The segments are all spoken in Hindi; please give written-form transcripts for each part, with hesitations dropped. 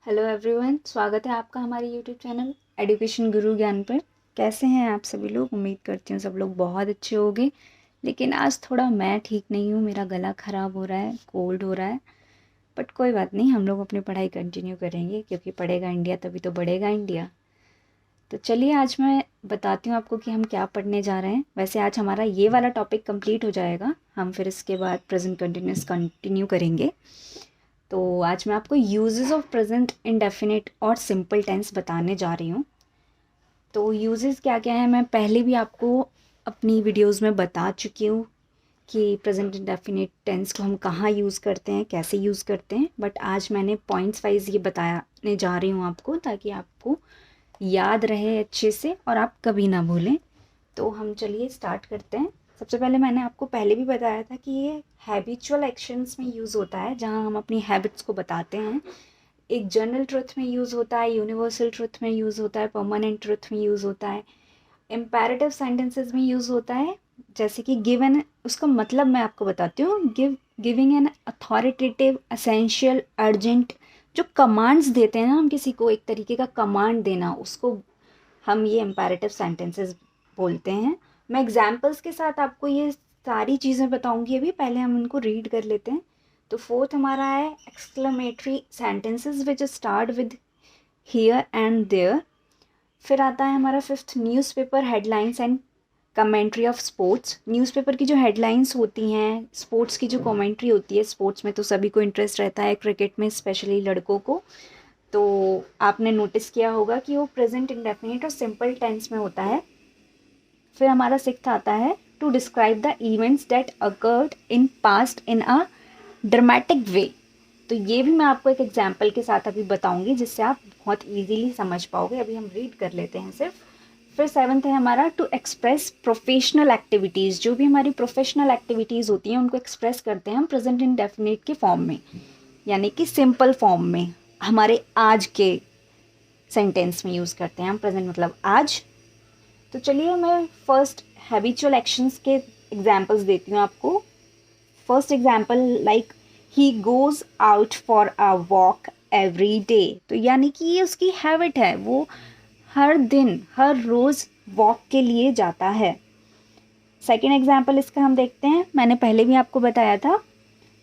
हेलो एवरीवन, स्वागत है आपका हमारे यूट्यूब चैनल एजुकेशन गुरु ज्ञान पर। कैसे हैं आप सभी लोग? उम्मीद करती हूँ सब लोग बहुत अच्छे होंगे। लेकिन आज थोड़ा मैं ठीक नहीं हूँ, मेरा गला ख़राब हो रहा है, कोल्ड हो रहा है। बट कोई बात नहीं, हम लोग अपनी पढ़ाई कंटिन्यू करेंगे क्योंकि पढ़ेगा इंडिया तभी तो बढ़ेगा इंडिया। तो चलिए आज मैं बताती हूँ आपको कि हम क्या पढ़ने जा रहे हैं। वैसे आज हमारा ये वाला टॉपिक कंप्लीट हो जाएगा, हम फिर इसके बाद प्रेजेंट कंटिन्यूस कंटिन्यू करेंगे। तो आज मैं आपको यूजेस ऑफ प्रेजेंट इंडेफिनिट और सिंपल टेंस बताने जा रही हूँ। तो यूजेस क्या क्या है मैं पहले भी आपको अपनी वीडियोस में बता चुकी हूँ कि प्रेजेंट इंडेफिनिट टेंस को हम कहाँ यूज़ करते हैं, कैसे यूज़ करते हैं। बट आज मैंने पॉइंट्स वाइज ये बताने जा रही हूँ आपको, ताकि आपको याद रहे अच्छे से और आप कभी ना भूलें। तो हम चलिए स्टार्ट करते हैं। सबसे पहले मैंने आपको पहले भी बताया था कि ये हैबिचुअल एक्शंस में यूज़ होता है, जहाँ हम अपनी हैबिट्स को बताते हैं। एक जनरल ट्रुथ में यूज़ होता है, यूनिवर्सल ट्रुथ में यूज़ होता है, परमानेंट ट्रुथ में यूज़ होता है, इम्पेरेटिव सेंटेंसेस में यूज़ होता है। जैसे कि गिव एन, उसका मतलब मैं आपको बताती हूँ। Giving an authoritative, essential, urgent, जो कमांड्स देते हैं ना हम किसी को, एक तरीके का कमांड देना, उसको हम ये इम्पेरेटिव सेंटेंसेस बोलते हैं। मैं एग्जाम्पल्स के साथ आपको ये सारी चीज़ें बताऊंगी अभी, पहले हम इनको रीड कर लेते हैं। तो फोर्थ हमारा है exclamatory sentences which start with here and there. फिर आता है हमारा fifth, newspaper headlines and commentary of sports. Newspaper की जो हेडलाइंस होती हैं, स्पोर्ट्स की जो कमेंट्री होती है, स्पोर्ट्स में तो सभी को इंटरेस्ट रहता है, क्रिकेट में स्पेशली लड़कों को। तो आपने नोटिस किया होगा कि वो प्रेजेंट इंडेफिनिट और सिंपल टेंस में होता है। फिर हमारा सिक्स्थ आता है to describe the events that occurred in past in a dramatic way. तो ये भी मैं आपको एक एग्जाम्पल के साथ अभी बताऊंगी, जिससे आप बहुत इजीली समझ पाओगे। अभी हम रीड कर लेते हैं सिर्फ। फिर सेवन्थ है हमारा टू एक्सप्रेस प्रोफेशनल एक्टिविटीज़। जो भी हमारी प्रोफेशनल एक्टिविटीज़ होती हैं उनको एक्सप्रेस करते हैं हम प्रेजेंट इंडेफिनिट के फॉर्म में, यानी कि सिंपल फॉर्म में। हमारे आज के सेंटेंस में यूज़ करते हैं हम प्रेजेंट, मतलब आज। तो चलिए मैं फर्स्ट हैबिचुअल एक्शंस के एग्जांपल्स देती हूँ आपको। First example, like he goes out for a walk every day. तो यानी कि ये उसकी हैबिट है, वो हर दिन हर रोज़ वॉक के लिए जाता है। सेकेंड एग्जाम्पल इसका हम देखते हैं, मैंने पहले भी आपको बताया था।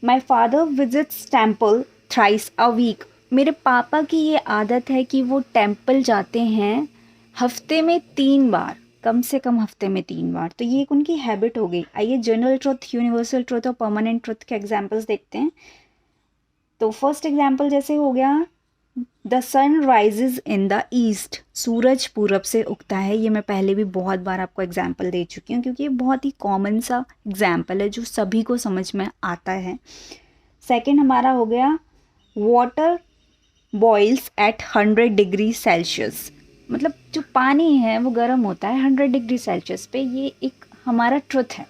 My father visits temple thrice a week. मेरे पापा की ये आदत है कि वो टेम्पल जाते हैं हफ्ते में 3 बार, कम से कम हफ्ते में 3 बार। तो ये एक उनकी हैबिट हो गई। आइए जनरल ट्रुथ, यूनिवर्सल ट्रुथ और परमानेंट ट्रुथ के एग्जाम्पल्स देखते हैं। तो फर्स्ट एग्जाम्पल जैसे हो गया, the sun rises in the east. सूरज पूरब से उगता है। ये मैं पहले भी बहुत बार आपको एग्जाम्पल दे चुकी हूँ, क्योंकि ये बहुत ही कॉमन सा एग्जाम्पल है जो सभी को समझ में आता है। सेकेंड हमारा हो गया, water boils at 100 degree Celsius. मतलब जो पानी है वो गर्म होता है 100 डिग्री सेल्सियस पे। ये एक हमारा ट्रुथ है।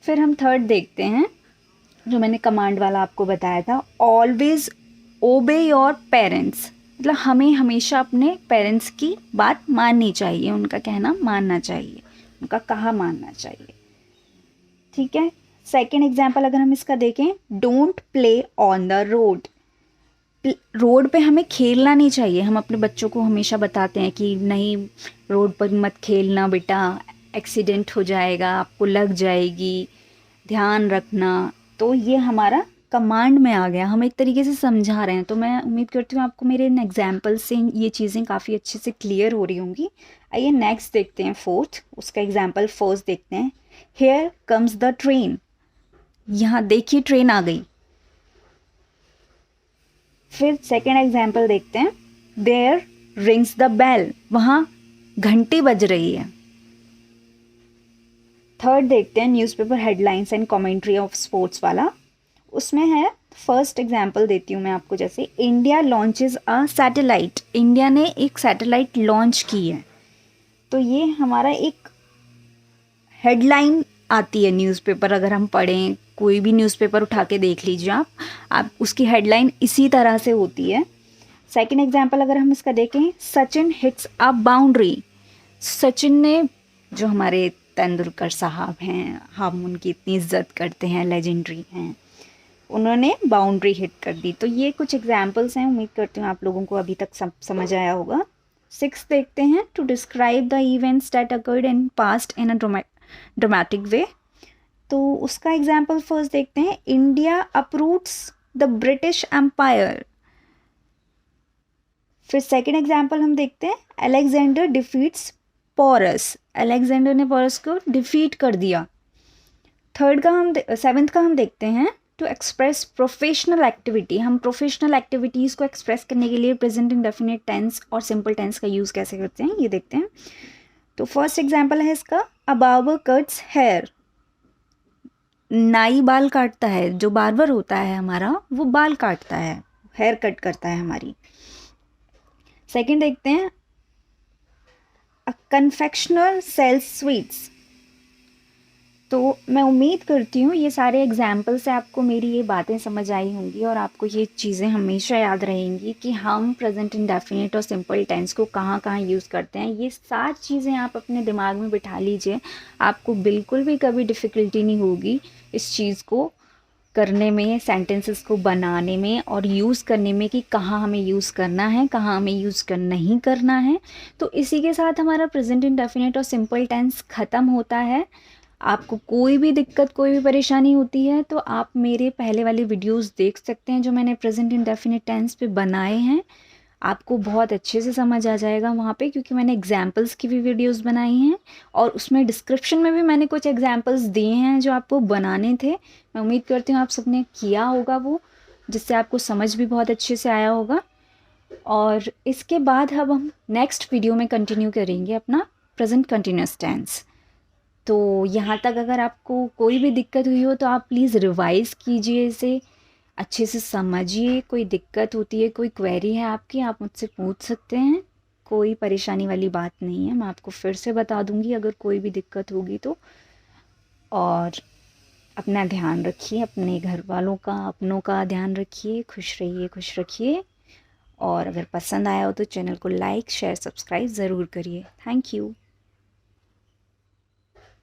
फिर हम थर्ड देखते हैं, जो मैंने कमांड वाला आपको बताया था, ऑलवेज ओबे योर पेरेंट्स। मतलब हमें हमेशा अपने पेरेंट्स की बात माननी चाहिए, उनका कहना मानना चाहिए, उनका कहा मानना चाहिए। ठीक है। सेकेंड एग्जाम्पल अगर हम इसका देखें, don't play on the road. Road पे हमें खेलना नहीं चाहिए। हम अपने बच्चों को हमेशा बताते हैं कि नहीं, रोड पर मत खेलना बेटा, एक्सीडेंट हो जाएगा, आपको लग जाएगी, ध्यान रखना। तो ये हमारा कमांड में आ गया, हम एक तरीके से समझा रहे हैं। तो मैं उम्मीद करती हूँ आपको मेरे इन एग्जाम्पल से ये चीज़ें काफ़ी अच्छे से क्लियर हो रही होंगी। आइए नेक्स्ट देखते हैं, फोर्थ, उसका एग्जाम्पल फर्स्ट देखते हैं। Here comes the train. यहाँ देखिए ट्रेन आ गई। फिर सेकेंड एग्जाम्पल देखते हैं, देयर रिंग्स द बेल। वहाँ घंटी बज रही है। थर्ड देखते हैं, newspaper headlines and commentary of sports वाला। उसमें है, फर्स्ट एग्जाम्पल देती हूँ मैं आपको, जैसे India launches a satellite. India ने एक सैटेलाइट लॉन्च की है। तो ये हमारा एक हेडलाइन आती है न्यूज़पेपर, अगर हम पढ़ें, कोई भी न्यूज़पेपर उठा के देख लीजिए आप उसकी हेडलाइन इसी तरह से होती है। सेकेंड एग्जाम्पल अगर हम इसका देखें, Sachin hits a boundary. Sachin ने, जो हमारे तेंदुलकर साहब हैं, हम उनकी इतनी इज्जत करते हैं, लेजेंडरी हैं, उन्होंने बाउंड्री हिट कर दी। तो ये कुछ एग्जाम्पल्स हैं, उम्मीद करती हूँ आप लोगों को अभी तक समझ आया होगा। 6 देखते हैं, to describe the events that occurred in past in a dramatic way. तो उसका एग्जाम्पल फर्स्ट देखते हैं, India uproots the British empire. फिर सेकेंड एग्जाम्पल हम देखते हैं, अलेक्जेंडर डिफीट्स पोरस, अलेक्जेंडर ने पोरस को डिफीट कर दिया। सेवेंथ का हम देखते हैं, टू एक्सप्रेस प्रोफेशनल एक्टिविटी, हम प्रोफेशनल एक्टिविटीज़ को एक्सप्रेस करने के लिए प्रेजेंट इंडेफिनिट टेंस और सिंपल टेंस का यूज़ कैसे करते हैं ये देखते हैं। तो फर्स्ट एग्जाम्पल है इसका, अ बार्बर कट्स हेयर, नाई बाल काटता है, जो बार्बर होता है हमारा वो बाल काटता है, हेयर कट करता है हमारी। सेकेंड देखते हैं, अ कन्फेक्शनर सेल्स स्वीट्स। तो मैं उम्मीद करती हूँ ये सारे एग्जाम्पल से आपको मेरी ये बातें समझ आई होंगी और आपको ये चीज़ें हमेशा याद रहेंगी कि हम प्रेजेंट इंडेफिनिट और सिंपल टेंस को कहाँ कहाँ यूज़ करते हैं। ये सारी चीज़ें आप अपने दिमाग में बिठा लीजिए, आपको बिल्कुल भी कभी डिफ़िकल्टी नहीं होगी इस चीज़ को करने में, सेंटेंसेस को बनाने में और यूज़ करने में कि कहाँ हमें यूज़ करना है, कहाँ हमें यूज़ नहीं करना है। तो इसी के साथ हमारा प्रेजेंट इंडेफिनिट और सिंपल टेंस ख़त्म होता है। आपको कोई भी दिक्कत, कोई भी परेशानी होती है तो आप मेरे पहले वाले वीडियोस देख सकते हैं जो मैंने प्रेजेंट इंडेफिनिट टेंस पे बनाए हैं। आपको बहुत अच्छे से समझ आ जाएगा वहाँ पे, क्योंकि मैंने एग्जाम्पल्स की भी वीडियोस बनाई हैं और उसमें डिस्क्रिप्शन में भी मैंने कुछ एग्जाम्पल्स दिए हैं जो आपको बनाने थे। मैं उम्मीद करती हूँ आप सबने किया होगा वो, जिससे आपको समझ भी बहुत अच्छे से आया होगा। और इसके बाद अब हम नेक्स्ट वीडियो में कंटिन्यू करेंगे अपना प्रेजेंट कंटिन्यूस टेंस। तो यहाँ तक अगर आपको कोई भी दिक्कत हुई हो तो आप प्लीज़ रिवाइज़ कीजिए, इसे अच्छे से समझिए। कोई दिक्कत होती है, कोई क्वेरी है आपकी, आप मुझसे पूछ सकते हैं, कोई परेशानी वाली बात नहीं है। मैं आपको फिर से बता दूंगी अगर कोई भी दिक्कत होगी तो। और अपना ध्यान रखिए, अपने घर वालों का, अपनों का ध्यान रखिए, खुश रहिए, खुश रखिए। और अगर पसंद आया हो तो चैनल को लाइक, शेयर, सब्सक्राइब ज़रूर करिए। Thank you.